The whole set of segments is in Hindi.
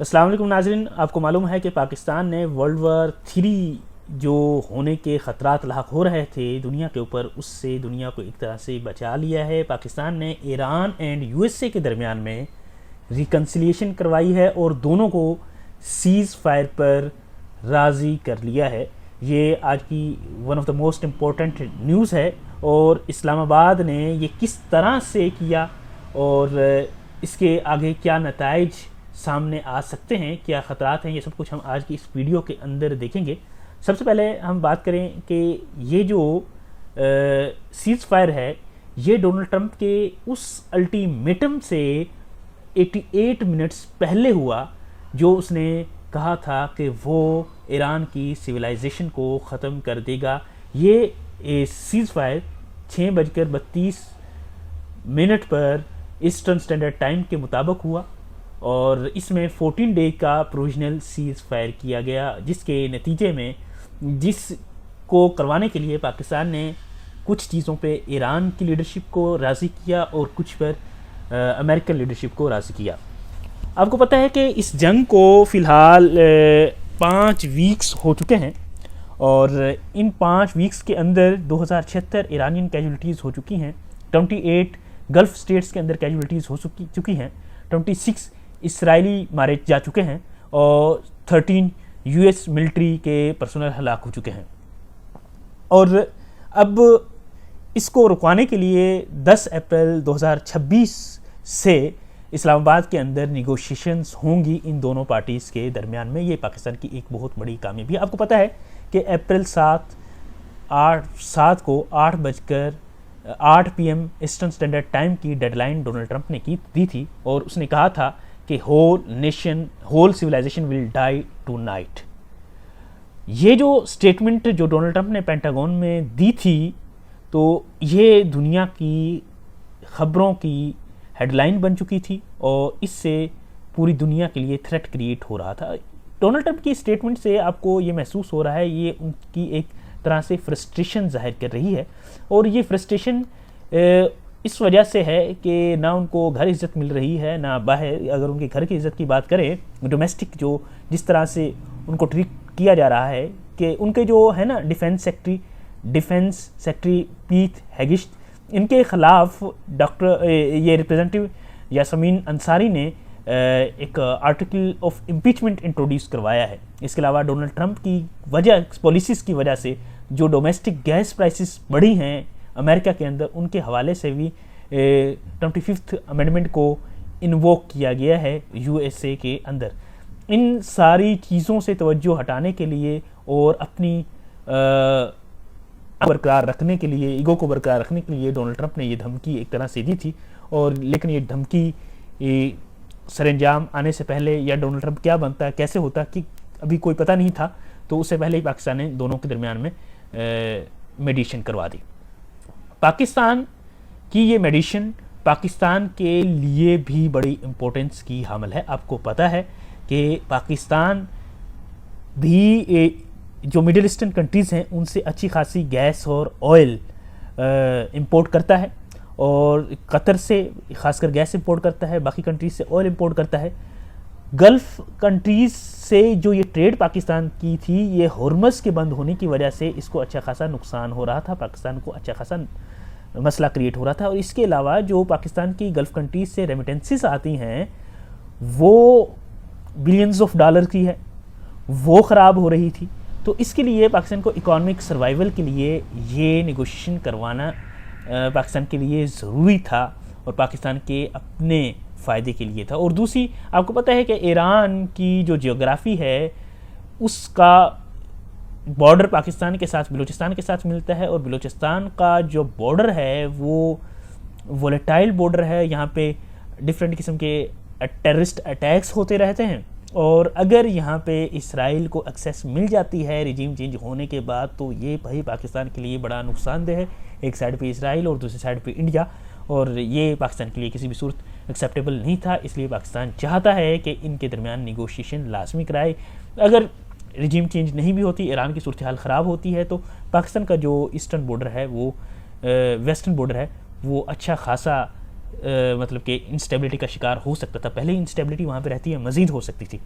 अस्सलाम वालेकुम नाज़रीन, आपको मालूम है कि पाकिस्तान ने वर्ल्ड वार 3 जो होने के ख़तरात लाहक हो रहे थे दुनिया के ऊपर, उससे दुनिया को एक तरह से बचा लिया है। पाकिस्तान ने ईरान एंड यूएसए के दरमियान में रिकन्सिलिएशन करवाई है और दोनों को सीज़ फायर पर राज़ी कर लिया है। ये आज की one of the most important news है और इस्लामाबाद ने ये किस तरह से किया और इसके आगे क्या नताइज सामने आ सकते हैं, क्या ख़तरात हैं, ये सब कुछ हम आज की इस वीडियो के अंदर देखेंगे। सबसे पहले हम बात करें कि ये जो सीज़ फायर है ये डोनाल्ड ट्रंप के उस अल्टीमेटम से 88 मिनट्स पहले हुआ जो उसने कहा था कि वो ईरान की सिविलाइजेशन को ख़त्म कर देगा। ये सीज़ फायर 6:32 पर ईस्टर्न स्टैंडर्ड टाइम के मुताबिक हुआ और इसमें 14 डे का प्रोविजनल सीज़ फायर किया गया, जिसके नतीजे में जिसको करवाने के लिए पाकिस्तान ने कुछ चीज़ों पे ईरान की लीडरशिप को राज़ी किया और कुछ पर अमेरिकन लीडरशिप को राज़ी किया। आपको पता है कि इस जंग को फ़िलहाल 5 वीक्स हो चुके हैं और इन 5 वीक्स के अंदर 2076 ईरानियन कैजुअलिटीज़ हो चुकी हैं, 28 गल्फ़ स्टेट्स के अंदर कैजुअलिटीज़ हो चुकी हैं, 26 इसराइली मारे जा चुके हैं और 13 यूएस मिलिट्री के पर्सनल हलाक हो चुके हैं। और अब इसको रुकवाने के लिए 10 अप्रैल 2026 से इस्लामाबाद के अंदर निगोशिएशंस होंगी इन दोनों पार्टीज़ के दरमियान में। ये पाकिस्तान की एक बहुत बड़ी कामयाबी है। आपको पता है कि अप्रैल 7 को 8 PM ईस्टर्न स्टैंडर्ड टाइम की डेडलाइन डोनाल्ड ट्रंप ने दी थी और उसने कहा था कि whole civilization will die tonight. ये जो स्टेटमेंट जो डोनाल्ड ट्रंप ने पेंटागन में दी थी, तो ये दुनिया की ख़बरों की हेडलाइन बन चुकी थी और इससे पूरी दुनिया के लिए थ्रेट क्रिएट हो रहा था। डोनाल्ड ट्रंप की स्टेटमेंट से आपको ये महसूस हो रहा है ये उनकी एक तरह से फ्रस्ट्रेशन जाहिर कर रही है और ये फ्रस्ट्रेशन इस वजह से है कि ना उनको घर इज़्ज़त मिल रही है ना बाहर। अगर उनके घर की इज़्ज़त की बात करें, डोमेस्टिक जो जिस तरह से उनको ट्रीट किया जा रहा है कि उनके जो है ना डिफेंस सेक्रेटरी पीट हेगिस्ट, इनके ख़िलाफ़ ये रिप्रेजेंटेटिव यासमीन अंसारी ने एक आर्टिकल ऑफ इम्पीचमेंट इंट्रोड्यूस करवाया है। इसके अलावा डोनाल्ड ट्रंप की पॉलिसीज़ की वजह से जो डोमेस्टिक गैस प्राइसेस बढ़ी हैं अमेरिका के अंदर, उनके हवाले से भी 25th अमेंडमेंट को इन्वोक किया गया है यूएसए के अंदर। इन सारी चीज़ों से तवज्जो हटाने के लिए और अपनी बरकरार रखने के लिए, ईगो को बरकरार रखने के लिए डोनाल्ड ट्रंप ने ये धमकी एक तरह से दी थी और लेकिन ये धमकी सरंजाम आने से पहले या डोनाल्ड ट्रंप क्या बनता, कैसे होता कि अभी कोई पता नहीं था, तो उससे पहले ही पाकिस्तान ने दोनों के दरमियान में मेडिएशन करवा दी। पाकिस्तान की ये मेडिएशन पाकिस्तान के लिए भी बड़ी इम्पोर्टेंस की हामिल है। आपको पता है कि पाकिस्तान भी जो मिडिल ईस्टर्न कंट्रीज़ हैं उनसे अच्छी खासी गैस और ऑयल इंपोर्ट करता है और कतर से ख़ासकर गैस इंपोर्ट करता है, बाकी कंट्रीज से ऑयल इंपोर्ट करता है। गल्फ़ कंट्रीज़ से जो ये ट्रेड पाकिस्तान की थी, ये हॉर्मज़ के बंद होने की वजह से इसको अच्छा खासा नुकसान हो रहा था, पाकिस्तान को अच्छा खासा मसला क्रिएट हो रहा था। और इसके अलावा जो पाकिस्तान की गल्फ़ कंट्रीज़ से रेमिटेंसेस आती हैं वो बिलियंस ऑफ डॉलर की है, वो ख़राब हो रही थी। तो इसके लिए पाकिस्तान को इकोनॉमिक सर्वाइवल के लिए ये नेगोशिएशन करवाना पाकिस्तान के लिए ज़रूरी था और पाकिस्तान के अपने फ़ायदे के लिए था। और दूसरी, आपको पता है कि ईरान की जो जियोग्राफ़ी है उसका बॉर्डर पाकिस्तान के साथ बलूचिस्तान के साथ मिलता है और बलूचिस्तान का जो बॉर्डर है वो वोलेटाइल बॉर्डर है। यहाँ पे डिफरेंट किस्म के टेररिस्ट अटैक्स होते रहते हैं और अगर यहाँ पे इसराइल को एक्सेस मिल जाती है रिजीम चेंज होने के बाद, तो ये भाई पाकिस्तान के लिए बड़ा नुकसानदेह है। एक साइड पे इसराइल और दूसरी साइड पे इंडिया, और ये पाकिस्तान के लिए किसी भी सूरत एक्सेप्टेबल नहीं था। इसलिए पाकिस्तान चाहता है कि इनके दरमियान निगोशिएशन लाजमी कराए। अगर रिजीम चेंज नहीं भी होती, ईरान की सूरत हाल ख़राब होती है, तो पाकिस्तान का जो ईस्टर्न बॉर्डर है वो वेस्टर्न बॉर्डर है वो अच्छा खासा मतलब कि इंस्टेबिलिटी का शिकार हो सकता था। पहले इंस्टेबिलिटी वहाँ पे रहती है, मज़ीद हो सकती थी।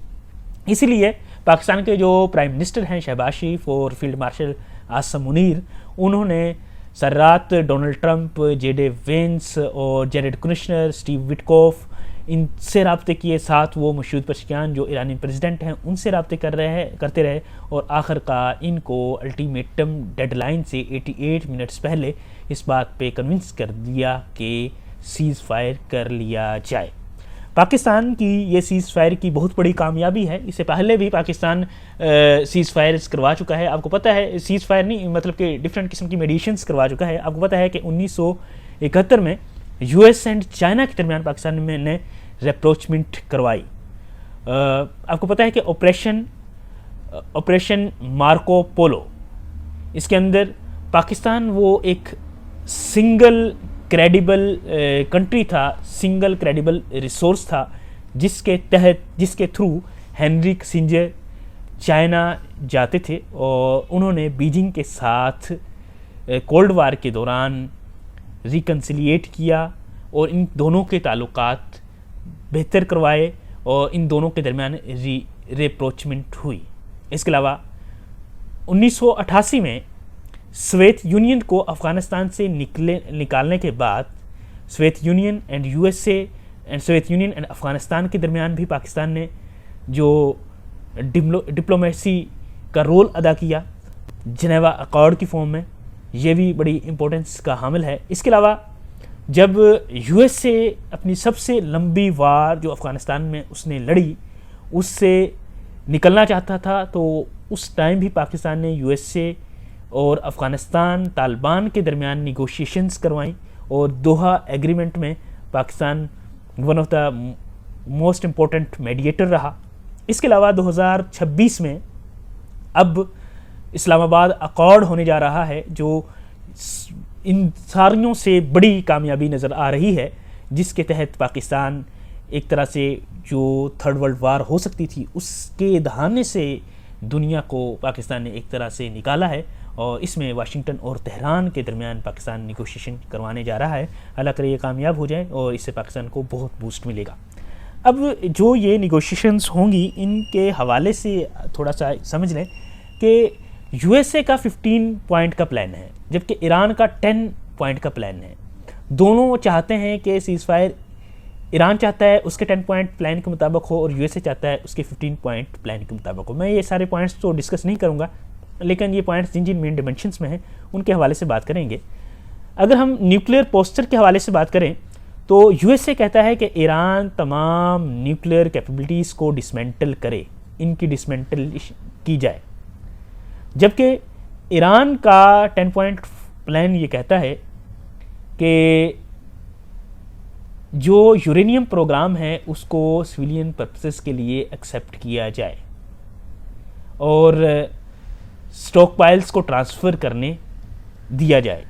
इसीलिए पाकिस्तान के जो प्राइम मिनिस्टर हैं शहबाज शरीफ और फील्ड मार्शल आसम मुनीर, उन्होंने सर रात डोनाल्ड ट्रंप, जेडे वेंस और जेरेड कुशनर, स्टीव विटकॉफ, इनसे रब्ते किए। साथ वो मशहूर पशकियान जो ईरानी प्रेसिडेंट हैं उनसे रब्ते करते रहे और आखिरकार इनको अल्टीमेटम डेडलाइन से 88 मिनट्स पहले इस बात पे कन्विंस कर दिया कि सीज़ फायर कर लिया जाए। पाकिस्तान की ये सीज़ फायर की बहुत बड़ी कामयाबी है। इससे पहले भी पाकिस्तान सीज़ फायर्स करवा चुका है। आपको पता है, सीज़ फायर नहीं मतलब कि डिफरेंट किस्म की मेडिएशंस करवा चुका है। आपको पता है कि 1971 में यूएस एंड चाइना के दरमियान पाकिस्तान में ने रेप्रोचमेंट करवाई। आपको पता है कि ऑपरेशन मार्को पोलो, इसके अंदर पाकिस्तान वो एक सिंगल क्रेडिबल कंट्री था, सिंगल क्रेडिबल रिसोर्स था, जिसके थ्रू हेनरी किसिंजर चाइना जाते थे और उन्होंने बीजिंग के साथ कोल्ड वार के दौरान रिकन्सिलिएट किया और इन दोनों के ताल्लुकात बेहतर करवाए और इन दोनों के दरमियान रेप्रोचमेंट हुई। इसके अलावा 1988 में सोवियत यूनियन को अफ़गानिस्तान से निकालने के बाद Soviet union and USA and Soviet union and Afghanistan के दरमियान भी पाकिस्तान ने जो डिप्लोमेसी का रोल अदा किया जनेवा अकॉर्ड की फॉर्म में, ये भी बड़ी इम्पोर्टेंस का हामिल है। इसके अलावा जब यूएसए अपनी सबसे लंबी वार जो अफ़गानिस्तान में उसने लड़ी उससे निकलना चाहता था, तो उस टाइम भी पाकिस्तान ने यूएसए और अफ़गानिस्तान तालिबान के दरमियान निगोशिएशंस करवाई और दोहा एग्रीमेंट में Pakistan one of the most important mediator रहा। इसके अलावा 2026 में अब इस्लामाबाद अकॉर्ड होने जा रहा है, जो इन सारियों से बड़ी कामयाबी नज़र आ रही है, जिसके तहत पाकिस्तान एक तरह से जो थर्ड वर्ल्ड वार हो सकती थी उसके दहाने से दुनिया को पाकिस्तान ने एक तरह से निकाला है और इसमें वाशिंगटन और तेहरान के दरमियान पाकिस्तान निगोशिएशन करवाने जा रहा है। अल्लाह करे ये कामयाब हो जाए और इससे पाकिस्तान को बहुत बूस्ट मिलेगा। अब जो ये निगोशिएशंस होंगी इनके हवाले से थोड़ा सा समझ लें कि यूएसए का 15 पॉइंट का प्लान है जबकि ईरान का 10 पॉइंट का प्लान है। दोनों चाहते हैं कि सीज़ फायर ईरान चाहता है उसके 10 पॉइंट प्लान के मुताबिक हो और यूएसए चाहता है उसके 15 पॉइंट प्लान के मुताबिक हो। मैं ये सारे पॉइंट्स तो डिस्कस नहीं करूँगा, लेकिन ये पॉइंट्स जिन जिन मेन डिमेंशंस में हैं उनके हवाले से बात करेंगे। अगर हम न्यूक्लियर पोस्टर के हवाले से बात करें तो यूएसए कहता है कि ईरान तमाम न्यूक्लियर कैपेबिलिटीज़ को डिसमेंटल करे, इनकी डिसमेंटल की जाए, जबकि ईरान का 10 पॉइंट प्लान ये कहता है कि जो यूरेनियम प्रोग्राम है उसको सिविलियन पर्पसेस के लिए एक्सेप्ट किया जाए और स्टॉक पाइल्स को ट्रांसफ़र करने दिया जाए।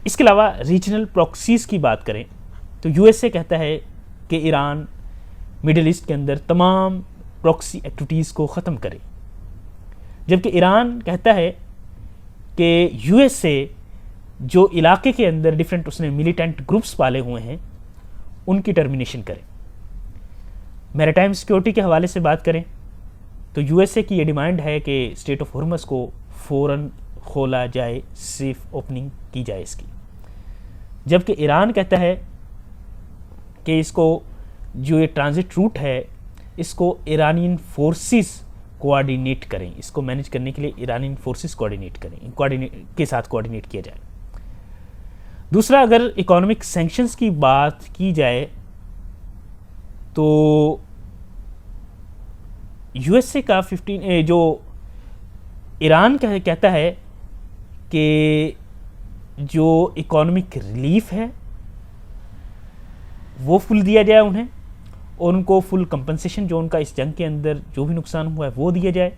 इसके अलावा रीजनल प्रॉक्सीज़ की बात करें तो यूएसए कहता है कि ईरान मिडिल ईस्ट के अंदर तमाम प्रॉक्सी एक्टिविटीज़ को ख़त्म करे, जबकि ईरान कहता है कि यूएसए जो इलाके के अंदर डिफरेंट उसने मिलिटेंट ग्रुप्स पाले हुए हैं उनकी टर्मिनेशन करे। मैरीटाइम सिक्योरिटी के हवाले से बात करें तो यूएसए की ये डिमांड है कि स्ट्रेट ऑफ हॉर्मज़ को फ़ौरन खोला जाए, सेफ ओपनिंग की जाए इसकी, जबकि ईरान कहता है कि इसको जो ये ट्रांजिट रूट है इसको ईरानियन फोर्सेस कोऑर्डिनेट करें, इसको मैनेज करने के लिए ईरानियन फोर्सेस के साथ कोऑर्डिनेट किया जाए। दूसरा, अगर इकोनॉमिक सैंक्शंस की बात की जाए तो यूएसए का 15 जो ईरान कहता है कि जो इकोनॉमिक रिलीफ है वो फुल दिया जाए उन्हें और उनको फुल कंपनसेशन जो उनका इस जंग के अंदर जो भी नुकसान हुआ है वो दिया जाए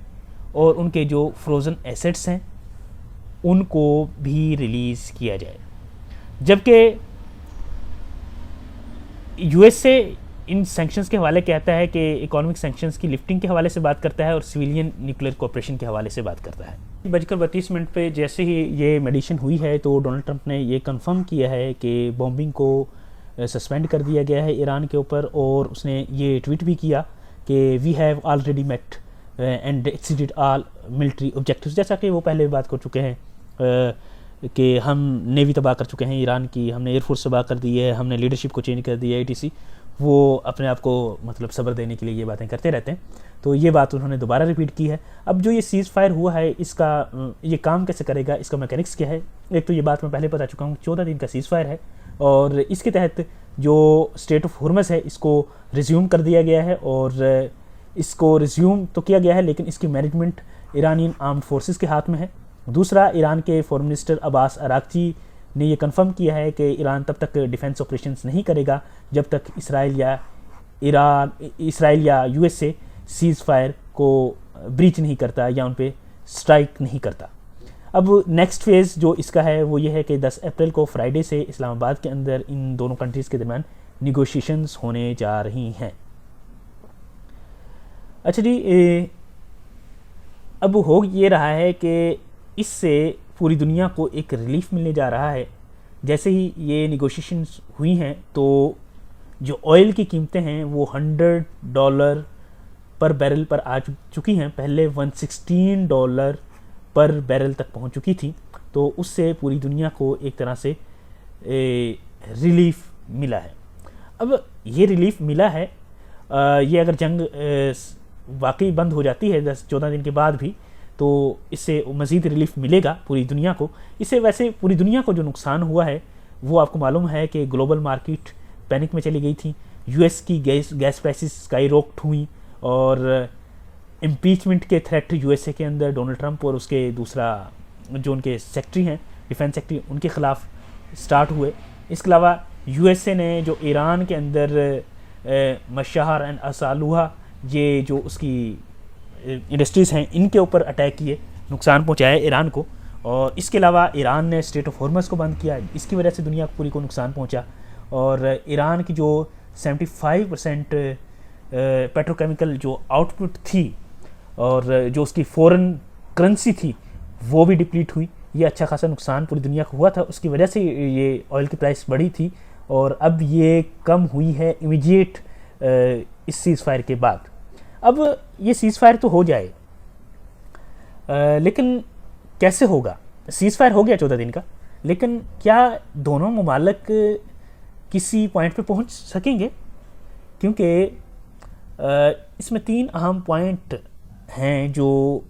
और उनके जो फ्रोज़न एसेट्स हैं उनको भी रिलीज़ किया जाए। जबकि यूएसए इन सैंक्शंस के हवाले कहता है कि इकोनॉमिक सैंक्शंस की लिफ्टिंग के हवाले से बात करता है और सिविलियन न्यूक्लियर कोऑपरेशन के हवाले से बात करता है। 32:32 पे जैसे ही ये मेडिशन हुई है तो डोनाल्ड ट्रंप ने ये कंफर्म किया है कि बॉम्बिंग को सस्पेंड कर दिया गया है ईरान के ऊपर, और उसने ये ट्वीट भी किया कि we have already met and exceeded all military objectives, जैसा कि वो पहले भी बात कर चुके हैं कि हम नेवी तबाह कर चुके हैं ईरान की, हमने एयरफोर्स तबाह कर दी है, हमने लीडरशिप को चेंज कर दिया है, etc। वो अपने आप को मतलब सब्र देने के लिए ये बातें करते रहते हैं। तो ये बात उन्होंने दोबारा रिपीट की है। अब जो ये सीज़ फायर हुआ है, इसका ये काम कैसे करेगा, इसका मैकेनिक्स क्या है? एक तो ये बात मैं पहले बता चुका हूँ, 14 दिन का सीज़ फायर है, और इसके तहत जो स्टेट ऑफ हुर्मस है इसको रिज्यूम कर दिया गया है, और इसको रिज्यूम तो किया गया है लेकिन इसकी मैनेजमेंट ईरानियन आर्म्ड फोर्सेस के हाथ में है। दूसरा, ईरान के फॉरेन मिनिस्टर अब्बास अरागची ने ये कंफर्म किया है कि ईरान तब तक डिफेंस ऑपरेशंस नहीं करेगा जब तक इसराइल या यूएसए सीज़ फायर को ब्रीच नहीं करता या उन पे स्ट्राइक नहीं करता। अब नेक्स्ट फेज़ जो इसका है वो ये है कि 10 अप्रैल को फ्राइडे से इस्लामाबाद के अंदर इन दोनों कंट्रीज़ के दरमियान निगोशिएशंस होने जा रही हैं। अच्छा जी, अब हो ये रहा है कि इससे पूरी दुनिया को एक रिलीफ मिलने जा रहा है। जैसे ही ये निगोशिएशंस हुई हैं तो जो ऑयल की कीमतें हैं वो $100 पर बैरल पर आ चुकी हैं, पहले $116 पर बैरल तक पहुंच चुकी थी। तो उससे पूरी दुनिया को एक तरह से रिलीफ मिला है। अब ये रिलीफ मिला है, ये अगर जंग वाकई बंद हो जाती है 10-14 दिन के बाद भी, तो इससे मज़ीद रिलीफ मिलेगा पूरी दुनिया को। इससे वैसे पूरी दुनिया को जो नुकसान हुआ है वो आपको मालूम है कि ग्लोबल मार्केट पैनिक में चली गई थी, यूएस की गैस प्राइसेस स्काई रॉकेट हुई, और इम्पीचमेंट के थ्रेट यूएसए के अंदर डोनाल्ड ट्रंप और उसके दूसरा जो उनके सेक्रेटरी हैं डिफेंस सेक्रेटरी, उनके ख़िलाफ़ स्टार्ट हुए। इसके अलावा यूएसए ने जो ईरान के अंदर मशाहर एंड असालुहा, ये जो उसकी इंडस्ट्रीज़ हैं, इनके ऊपर अटैक किए, नुकसान पहुंचाया ईरान को। और इसके अलावा ईरान ने स्टेट ऑफ हॉर्मस को बंद किया, इसकी वजह से दुनिया पूरी को नुकसान पहुंचा। और ईरान की जो 75% पेट्रोकेमिकल जो आउटपुट थी और जो उसकी फॉरेन करेंसी थी वो भी डिप्लीट हुई। ये अच्छा खासा नुकसान पूरी दुनिया को हुआ था, उसकी वजह से ये ऑयल की प्राइस बढ़ी थी, और अब ये कम हुई है इमीडिएट इस सीज़ फायर के बाद। अब ये सीज़ फायर तो हो जाए, लेकिन कैसे होगा? सीज़ फायर हो गया 14 दिन का, लेकिन क्या दोनों ममालिक किसी पॉइंट पे पहुंच सकेंगे? क्योंकि इसमें 3 अहम पॉइंट हैं जो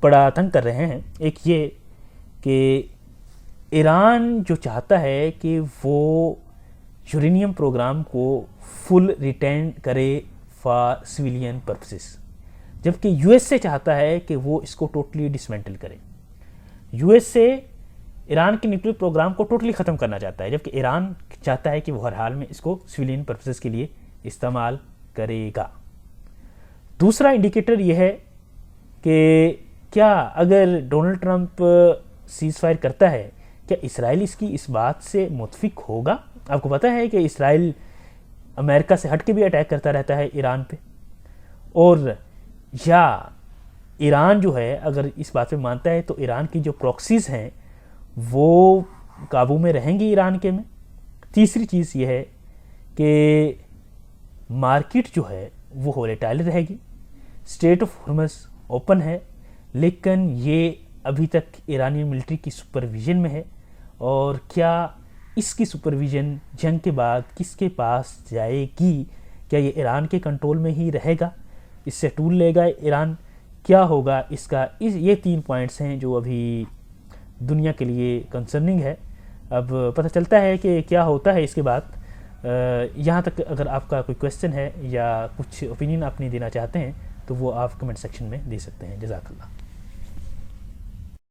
बड़ा तंग कर रहे हैं। एक ये कि ईरान जो चाहता है कि वो यूरेनियम प्रोग्राम को फुल रिटेन करे फॉर सिविलियन पर्पसेस, जबकि यूएसए चाहता है कि वो इसको टोटली डिसमेंटल करे। यूएसए ईरान के न्यूक्लियर प्रोग्राम को टोटली ख़त्म करना चाहता है, जबकि ईरान चाहता है कि वो हर हाल में इसको सिविलियन पर्पसेस के लिए इस्तेमाल करेगा। दूसरा इंडिकेटर ये है कि क्या अगर डोनाल्ड ट्रंप सीज़ फायर करता है, क्या इसराइल इसकी इस बात से मुतफिक होगा? आपको पता है कि इसराइल अमेरिका से हट के भी अटैक करता रहता है ईरान पे, और या ईरान जो है अगर इस बात पे मानता है तो ईरान की जो प्रॉक्सीज़ हैं वो काबू में रहेंगी ईरान के में। तीसरी चीज़ ये है कि मार्केट जो है वो वोलेटाइल रहेगी। स्टेट ऑफ हॉर्मस ओपन है, लेकिन ये अभी तक ईरानी मिलिट्री की सुपरविजन में है, और क्या इसकी सुपरविजन जंग के बाद किसके पास जाएगी? क्या ये ईरान के कंट्रोल में ही रहेगा? इससे टूल लेगा ईरान? क्या होगा इसका? ये 3 पॉइंट्स हैं जो अभी दुनिया के लिए कंसर्निंग है। अब पता चलता है कि क्या होता है इसके बाद। यहाँ तक अगर आपका कोई क्वेश्चन है या कुछ ओपिनियन आपने देना चाहते हैं तो वो आप कमेंट सेक्शन में दे सकते हैं। जज़ाकल्लाह।